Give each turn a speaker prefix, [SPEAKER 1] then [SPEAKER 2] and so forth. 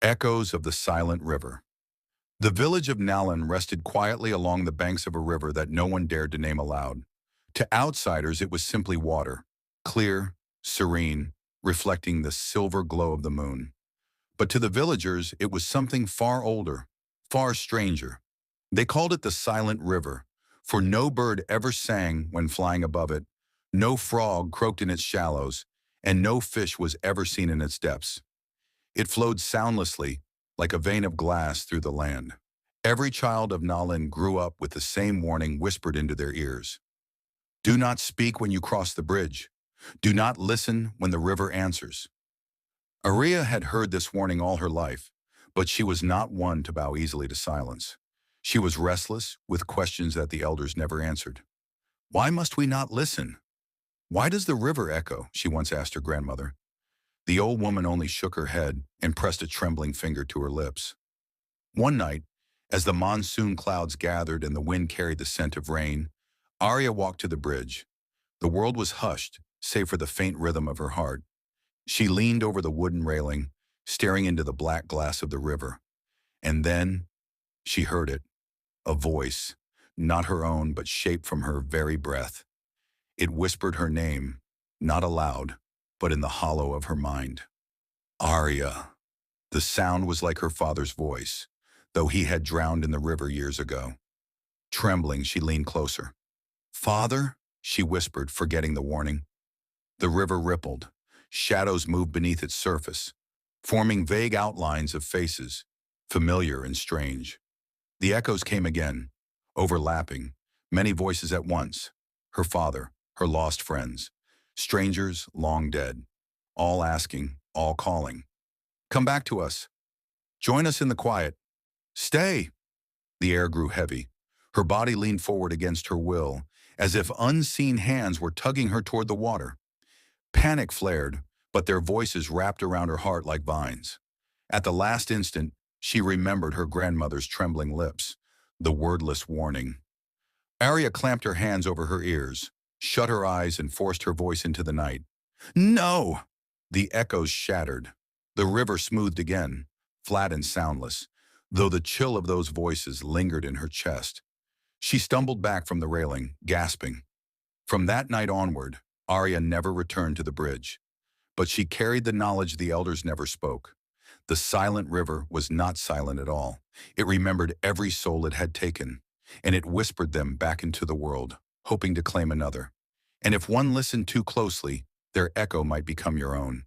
[SPEAKER 1] Echoes of the Silent River. The village of Nalan rested quietly along the banks of a river that no one dared to name aloud. To outsiders, it was simply water, clear, serene, reflecting the silver glow of the moon. But to the villagers, it was something far older, far stranger. They called it the Silent River, for no bird ever sang when flying above it, no frog croaked in its shallows, and no fish was ever seen in its depths. It flowed soundlessly, like a vein of glass through the land. Every child of Nalin grew up with the same warning whispered into their ears. Do not speak when you cross the bridge. Do not listen when the river answers. Aria had heard this warning all her life, but she was not one to bow easily to silence. She was restless, with questions that the elders never answered. Why must we not listen? Why does the river echo? She once asked her grandmother. The old woman only shook her head and pressed a trembling finger to her lips. One night, as the monsoon clouds gathered and the wind carried the scent of rain, Aria walked to the bridge. The world was hushed, save for the faint rhythm of her heart. She leaned over the wooden railing, staring into the black glass of the river. And then she heard it, a voice, not her own but shaped from her very breath. It whispered her name, not aloud, but in the hollow of her mind. Aria. The sound was like her father's voice, though he had drowned in the river years ago. Trembling, she leaned closer. Father, she whispered, forgetting the warning. The river rippled. Shadows moved beneath its surface, forming vague outlines of faces, familiar and strange. The echoes came again, overlapping, many voices at once. Her father, her lost friends, strangers long dead, all asking, all calling. Come back to us. Join us in the quiet. Stay. The air grew heavy. Her body leaned forward against her will, as if unseen hands were tugging her toward the water. Panic flared, but their voices wrapped around her heart like vines. At the last instant, she remembered her grandmother's trembling lips, the wordless warning. Aria clamped her hands over her ears, shut her eyes and forced her voice into the night. No! The echoes shattered. The river smoothed again, flat and soundless, though the chill of those voices lingered in her chest. She stumbled back from the railing, gasping. From that night onward, Aria never returned to the bridge. But she carried the knowledge the elders never spoke. The silent river was not silent at all. It remembered every soul it had taken, and it whispered them back into the world, hoping to claim another. And if one listened too closely, their echo might become your own.